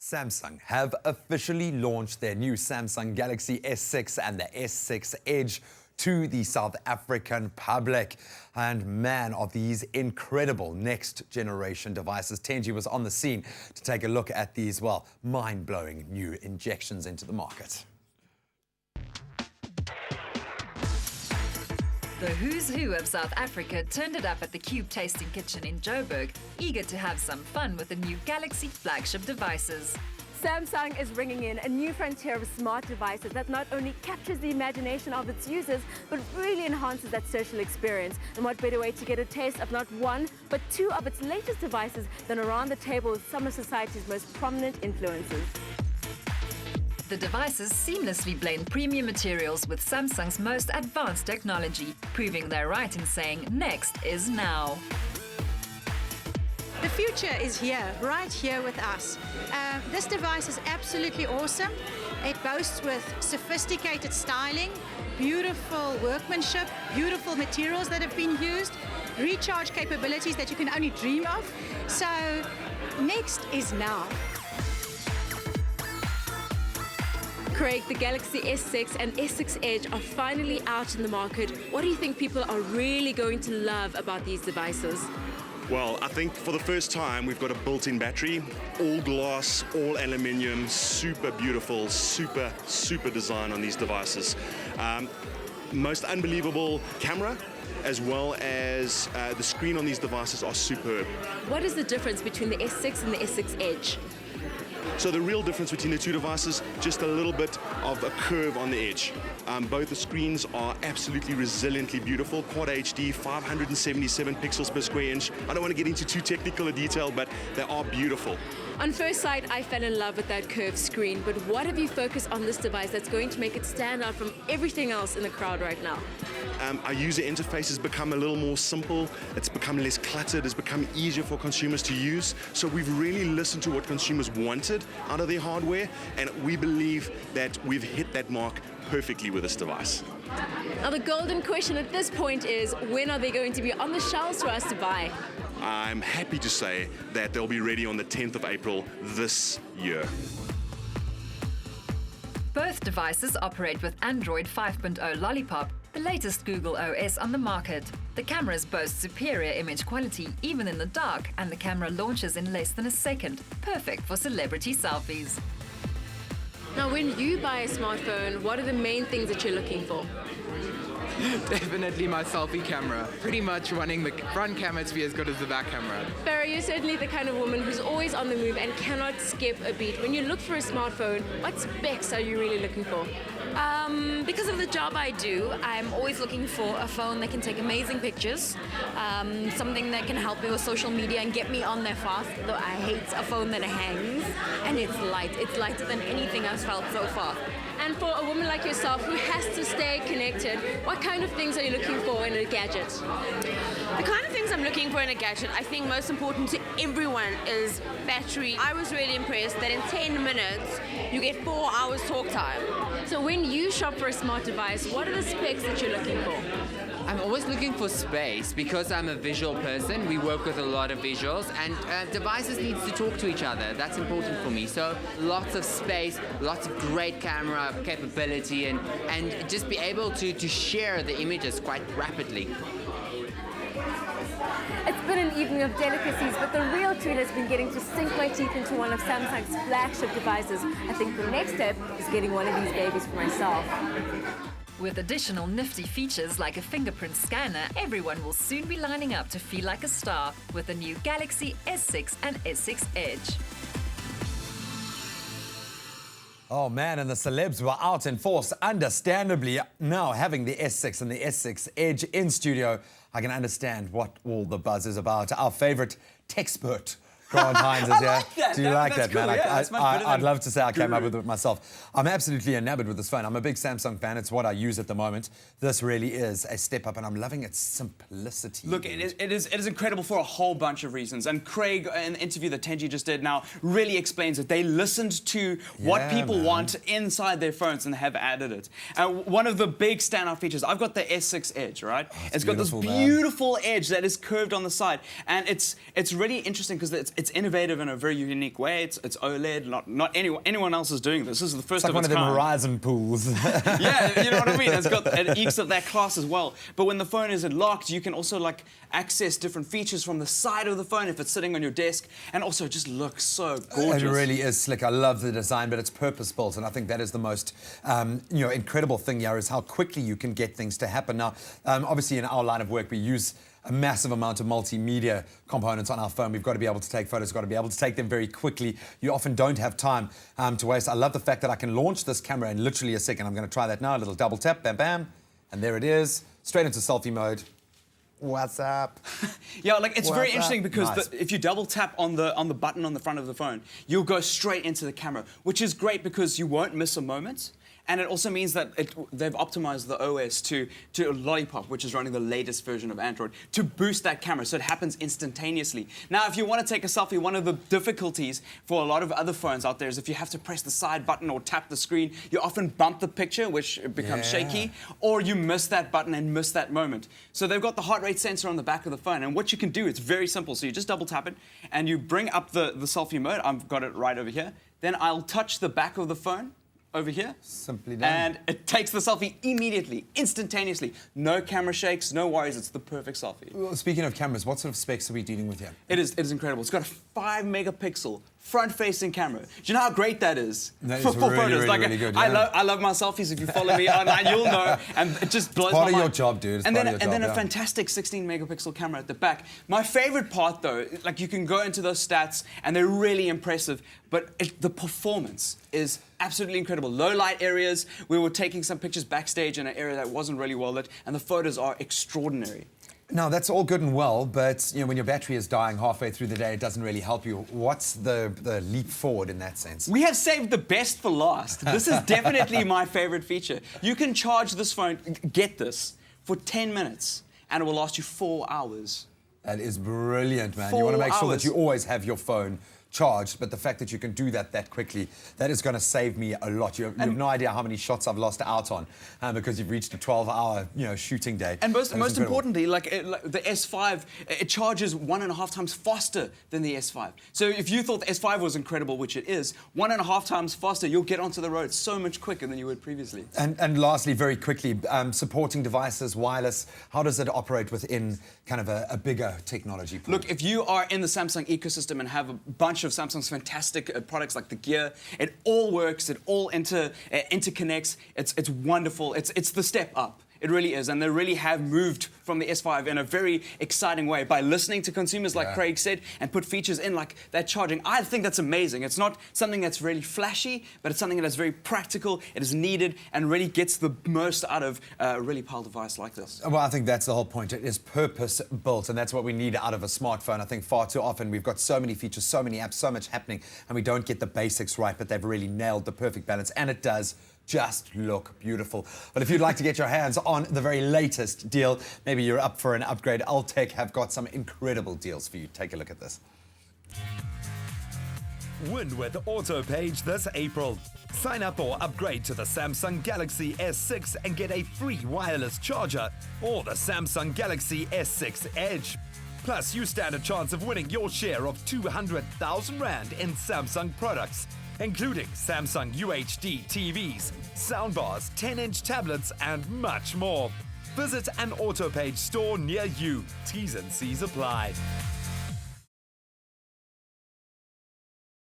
Samsung have officially launched their new Samsung Galaxy S6 and the S6 Edge to the South African public. And man, are these incredible next generation devices. Tenji was on the scene to take a look at these, well, mind-blowing new injections into the market. The who's who of South Africa turned it up at the Cube Tasting Kitchen in Joburg, eager to have some fun with the new Galaxy flagship devices. Samsung is bringing in a new frontier of smart devices that not only captures the imagination of its users, but really enhances that social experience. And what better way to get a taste of not one, but two of its latest devices than around the table with some of society's most prominent influencers. The devices seamlessly blend premium materials with Samsung's most advanced technology, proving they're right in saying next is now. The future is here, right here with us. This device is absolutely awesome. It boasts with sophisticated styling, beautiful workmanship, beautiful materials that have been used, recharge capabilities that you can only dream of. So next is now. Craig, the Galaxy S6 and S6 Edge are finally out in the market. What do you think people are really going to love about these devices? Well, I think for the first time we've got a built-in battery, all glass, all aluminium, super beautiful, super design on these devices. Most unbelievable camera, as well as the screen on these devices are superb. What is the difference between the S6 and the S6 Edge? So the real difference between the two devices, just a little bit of a curve on the edge. Both the screens are absolutely resiliently beautiful, Quad HD, 577 pixels per square inch. I don't want to get into too technical a detail, but they are beautiful. On first sight, I fell in love with that curved screen, but what have you focused on this device that's going to make it stand out from everything else in the crowd right now? Our user interface has become a little more simple, it's become less cluttered, it's become easier for consumers to use. So we've really listened to what consumers wanted out of their hardware, and we believe that we've hit that mark perfectly with this device. Now the golden question at this point is, when are they going to be on the shelves for us to buy? I'm happy to say that they'll be ready on the 10th of April this year. Both devices operate with Android 5.0 Lollipop, the latest Google OS on the market. The cameras boast superior image quality even in the dark, and the camera launches in less than a second, perfect for celebrity selfies. Now when you buy a smartphone, what are the main things that you're looking for? Definitely my selfie camera. Pretty much wanting the front camera to be as good as the back camera. Farah, you're certainly the kind of woman who's always on the move and cannot skip a beat. When you look for a smartphone, what specs are you really looking for? Because of the job I do, I'm always looking for a phone that can take amazing pictures, something that can help me with social media and get me on there fast, though I hate a phone that hangs, and it's light. It's lighter than anything I've felt so far. And for a woman like yourself who has to stay connected, what kind of things are you looking for in a gadget? The kind of things I'm looking for in a gadget, I think most important to everyone is battery. I was really impressed that in 10 minutes you get 4 hours talk time. So when you shop for a smart device, what are the specs that you're looking for? I'm always looking for space because I'm a visual person. We work with a lot of visuals, and devices need to talk to each other. That's important for me. So lots of space, lots of great camera capability, and just be able to share the images quite rapidly. It's been an evening of delicacies, but the real treat has been getting to sink my teeth into one of Samsung's flagship devices. I think the next step is getting one of these babies for myself. With additional nifty features like a fingerprint scanner, everyone will soon be lining up to feel like a star with the new Galaxy S6 and S6 Edge. Oh man, and the celebs were out in force, understandably. Now having the S6 and the S6 Edge in studio, I can understand what all the buzz is about. Our favorite techspert, Grant Hines, is here. like that. Do you like That's that, man? cool. Yeah, I'd love to say I came up with it myself. I'm absolutely enamored with this phone. I'm a big Samsung fan. It's what I use at the moment. This really is a step up, and I'm loving its simplicity. Look, it is incredible for a whole bunch of reasons. And Craig, in the interview that Tenji just did now, really explains it. They listened to what people want inside their phones and have added it. One of the big standout features, I've got the S6 Edge, right? It's got this beautiful edge that is curved on the side. And it's really interesting because it's it's innovative in a very unique way. It's OLED. Not anyone else is doing this. This is the first It's like of its one of them kind. horizon pools. Yeah, you know what I mean? It ekes of that class as well. But when the phone is locked, you can also like access different features from the side of the phone if it's sitting on your desk, and also it just looks so gorgeous. It really is slick. I love the design, but it's purpose-built, and I think that is the most incredible thing here is how quickly you can get things to happen. Now, obviously in our line of work, we use a massive amount of multimedia components on our phone. We've got to be able to take photos, got to be able to take them very quickly. You often don't have time to waste. I love the fact that I can launch this camera in literally a second. I'm going to try that now. A little double tap, bam, bam, and there it is, straight into selfie mode. What's up? Yeah, like it's very What's interesting up? because Nice. if you double tap on the button on the front of the phone, you'll go straight into the camera, which is great because you won't miss a moment. And it also means that they've optimized the OS to Lollipop, which is running the latest version of Android, to boost that camera, so it happens instantaneously. Now, if you want to take a selfie, one of the difficulties for a lot of other phones out there is if you have to press the side button or tap the screen, you often bump the picture, which becomes shaky, or you miss that button and miss that moment. So they've got the heart rate sensor on the back of the phone, and what you can do, it's very simple. So you just double tap it, and you bring up the selfie mode. I've got it right over here. Then I'll touch the back of the phone over here. Simply done. And it takes the selfie immediately, instantaneously. No camera shakes, no worries, it's the perfect selfie. Well, speaking of cameras, what sort of specs are we dealing with here? It is incredible. It's got a 5 megapixel front-facing camera. Do you know how great that is? That is for really, photos. really, Like, really good, I yeah. love my selfies. If you follow me online, you'll know. And it just blows my Part mind. of your job, dude. It's And part then, of your and then job, a yeah. fantastic 16 megapixel camera at the back. My favorite part, though, like you can go into those stats, and they're really impressive, but the performance is absolutely incredible. Low light areas. We were taking some pictures backstage in an area that wasn't really well lit, and the photos are extraordinary. Now, that's all good and well, but when your battery is dying halfway through the day, it doesn't really help you. What's the leap forward in that sense? We have saved the best for last. This is definitely my favorite feature. You can charge this phone, get this, for 10 minutes, and it will last you 4 hours. That is brilliant, man. You 4 want to make sure that hours. you always have your phone charged, but the fact that you can do that quickly, that is going to save me a lot. You have no idea how many shots I've lost out on because you've reached a 12-hour shooting day. And most incredible. importantly, like the S5, it charges 1.5 times faster than the S5. So if you thought the S5 was incredible, which it is, 1.5 times faster, you'll get onto the road so much quicker than you would previously. And lastly, very quickly, supporting devices, wireless, how does it operate within kind of a bigger technology pool? Look, if you are in the Samsung ecosystem and have a bunch of Samsung's fantastic products like the Gear, it all works, it all interconnects, it's wonderful, it's the step up. It really is, and they really have moved from the S5 in a very exciting way by listening to consumers, like Craig said, and put features in like that charging. I think that's amazing. It's not something that's really flashy, but it's something that is very practical, it is needed, and really gets the most out of a really powerful device like this. Well, I think that's the whole point. It is purpose-built, and that's what we need out of a smartphone. I think far too often we've got so many features, so many apps, so much happening, and we don't get the basics right, but they've really nailed the perfect balance, and it does just look beautiful. But if you'd like to get your hands on the very latest deal, maybe you're up for an upgrade, Altec have got some incredible deals for you. Take a look at this. Win with AutoPage this April. Sign up or upgrade to the Samsung Galaxy S6 and get a free wireless charger or the Samsung Galaxy S6 Edge. Plus, you stand a chance of winning your share of 200,000 Rand in Samsung products, including Samsung UHD TVs, soundbars, 10-inch tablets, and much more. Visit an AutoPage store near you. T's and C's apply.